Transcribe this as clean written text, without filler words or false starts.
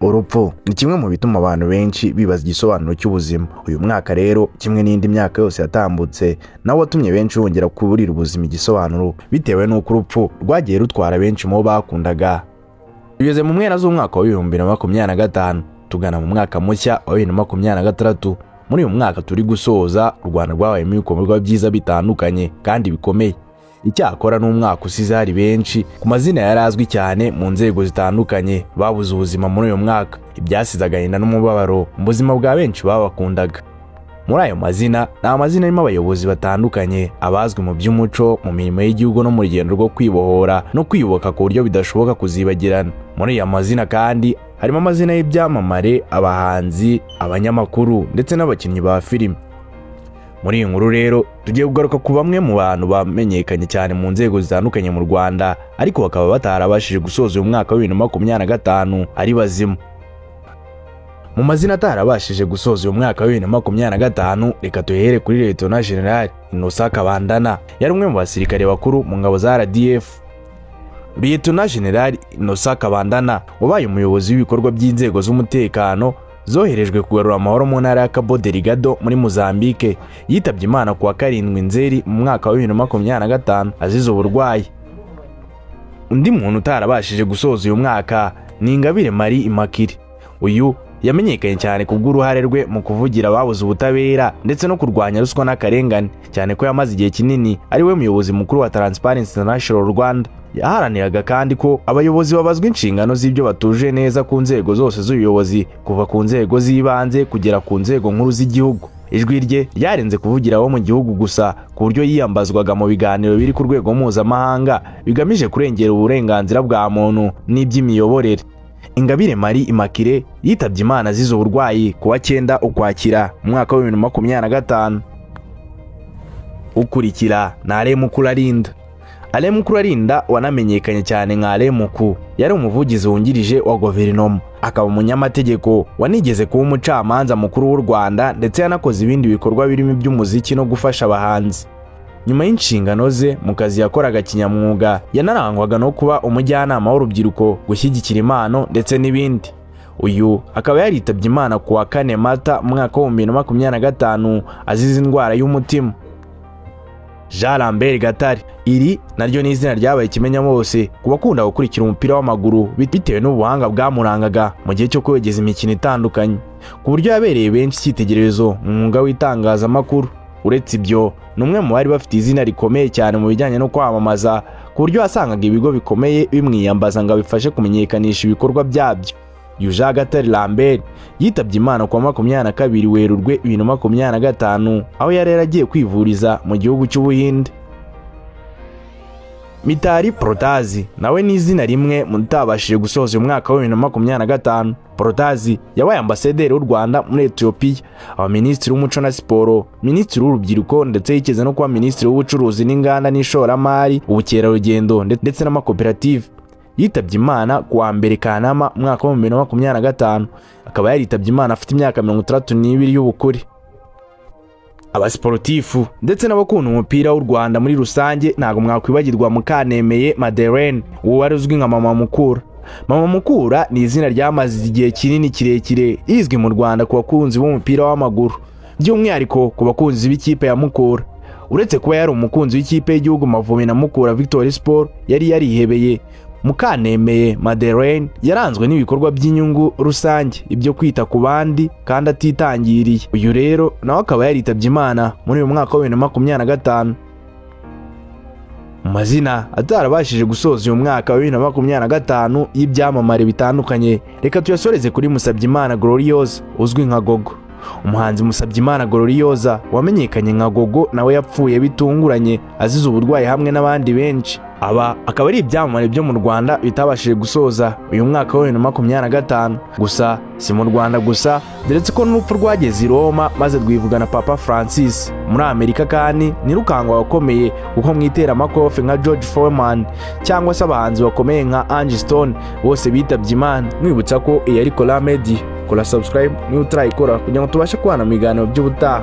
Urupfu ni kimwe mu bituma abantu benshi bibaza igisobanuro cy'ubuzima. Uyu mwaka rero kimwe n'indi myaka yose yatambutse nawo watumye benshi bongera kuburira ubuzima igisobanuro bitewe n'uko urupfu rwagiye rutwara benshi mu bakundaga. Tugeze mu mpera z'umwaka wa 2025 tugana mu mwaka mushya wa 2026. Muri uyu mwaka turi gusoza, u Rwanda rwabayemo ibikorwa byiza bitandukanye kandi bikomeye. Icyakora n'umwaka usize hari benshi ku mazina yarazwi cyane mu nzego zitandukanye babuze ubuzima muri uyu mwaka, ibyasize agahinda n'umubabaro mu buzima bwa benshi babakundaga. Muri ayo mazina ni amazina arimo abayobozi batandukanye, abazwi mu by'umuco, mu mirimo y'igihugu no mu rugendo rwo kwibohora no kwiyubaka ku buryo bidashoboka kuzibagirana. Muri aya mazina kandi harimo amazina y'ibyamamare, abahanzi, abanyamakuru ndetse n'abakinnyi ba filime. Muri iyi nkuru rero tugiye kugaruka ku bamwe mu bantu bamenyekanye cyane mu nzego zitandukanye mu Rwanda ariko bakaba batarabashije gusoza uyu mwaka wa 2025 ari bazima. Mu mazina atarabashije gusoza uyu mwaka wa 2025, reka tuhere kuri Lieutenant General Innocent Kabandana. Yari umwe mu basirikare bakuru mu ngabo za RDF. Lieutenant General Innocent Kabandana wabaye umuyobozi w'ibikorwa by'inzego z'umutekano zoherejwe kugarura amahoro mu ntara ya Cabo Delgado muri Mozambique, yitabye Imana kuwa 7 Nzeri mu mwaka wa 2025 azize uburwayi. Undi muntu utarabashije gusoza uyu mwaka ni Ingabire Marie Immaculée. Uyu yamenyekanye cyane kubw'uruhare rwe mu kuvugira ababuze ubutabera ndetse no kurwanya ruswa n'akarengane, cyane ko yamaze igihe kinini ari we muyobozi mukuru wa Transparency International Rwanda. Yaharaniraga kandi ko abayobozi babazwa inshingano z'ibyo batuje neza ku nzego zose z'ubuyobozi, kuva ku nzego z'ibanze kugera ku nzego nkuru z'igihugu. Ijwi rye ryarenze kuvugira abo mu gihugu gusa, ku buryo yiyambazwaga mu biganiro biri ku rwego mpuzamahanga bigamije kurengera uburenganzira bwa muntu n'iby'imiyoborere. Ingabire Marie Immaculée yitabye Imana azize uburwayi kuwa 9 Ukwakira mu mwaka wa 2025. Ukurikira na Alain Mukurarinda. Alain Mukurarinda wanamenyekanye cyane nka Alain Muku yari umuvugizi wungirije wa guverinoma, akaba umunyamategeko, wanigeze kuba umucamanza mukuru w'u Rwanda ndetse yanakoze ibindi bikorwa birimo iby'umuziki no gufasha abahanzi. Nyuma y'inshingano ze mu kazi yakoraga kinyamwuga, yanarangwaga no kuba umujyanama w'urubyiruko, gushyigikira impano ndetse n'ibindi. Uyu akaba yaritabye Imana kuwa 4 Mata mu mwaka wa 2025 azize indwara y'umutima. Jean Lambert Gatare. Iri naryo ni izina ryabaye kimenya bose ku bakunda gukurikira umupira w'amaguru bitewe n'ubuhanga bwamurangaga mu gihe cyo kwegeza imikino itandukanye, ku buryo yabereye benshi icyitegererezo mu mwuga w'itangazamakuru. Uretse ibyo, ni umwe mu bari bafite izina rikomeye cyane mu bijyanye no kwamamaza, ku buryo wasangaga ibigo bikomeye bimwiyambaza ngo bifashe kumenyekanisha ibikorwa byabyo. Jean Gatare Lambert yitabye Imana kuwa 22 Werurwe 2025 aho yari yaragiye kwivuriza mu gihugu cy'Ubuhinde. Mitali Protazi nawe ni izina rimwe mutabashije gusoza uyu mwaka wa 2025. Protazi yabaye ambasaderi w'u Rwanda muri Ethiopia, aba minisitiri w'umuco na siporo, minisitiri w'urubyiruko ndetse yigeze no kuba minisitiri w'ubucuruzi n'inganda n'ishoramari, ubukerarugendo ndetse n'amakoperative. Yitabye Imana kuwa 2 Kanama mwaka wa 2025, akaba yaritabye Imana afite imyaka 32 y'ubukure. Abasportifu ndetse n'abakunda umupira w'u Rwanda muri rusange ntago mwakwibagirwa Mukanemeye Madeleine, uwo wari uzwi nka Mama Mukura. Mama Mukura ni izina ryamaze igihe kinini kirekire izwi mu Rwanda ku bakunzi b'umupira w'amaguru, by'umwihariko ku bakunzi b'ikipe ya Mukura. Uretse kuba yari umukunzi w'ikipe y'igihugu Amavubi na Mukura Victory Sport, yari yarihebeye. Mukanemeye Madeleine yaranzwe n'ibikorwa by'inyungu rusange, ibyo kwita ku bandi kandi atitangiriye. Uyu rero nawe akaba yaritabye Imana muri uyu mwaka wa 2025. Mu mazina atarabashije gusoza uyu mwaka wa 2025 y'ibyamamare bitandukanye, reka tuyasoreze kuri Musabyimana Gloriose uzwi nka Gogo. Umuhanzi Musabyimana Gloriose wamenyekanye nka Gogo nawe yapfuye bitunguranye azize uburwayi hamwe n'abandi benshi. Aba akaba ari ibyamamare byo mu Rwanda bitabashije gusoza uyu mwaka wa 2025. Gusa si mu Rwanda gusa, ndetse ko n'urupfu rwageze i Roma maze rwivugana Papa Francis. Muri Amerika kandi nirukangwa bakomeye kuko mwitera amakofe nka George Foreman cyangwa se abahanzi bakomeye nka Angie Stone bose bitabye Imana. Mwibutsa ko iyi ari Kora Media, kora subscribe niba utarayikora kugira ngo tubashe kubana mu biganiro by'ubutaha.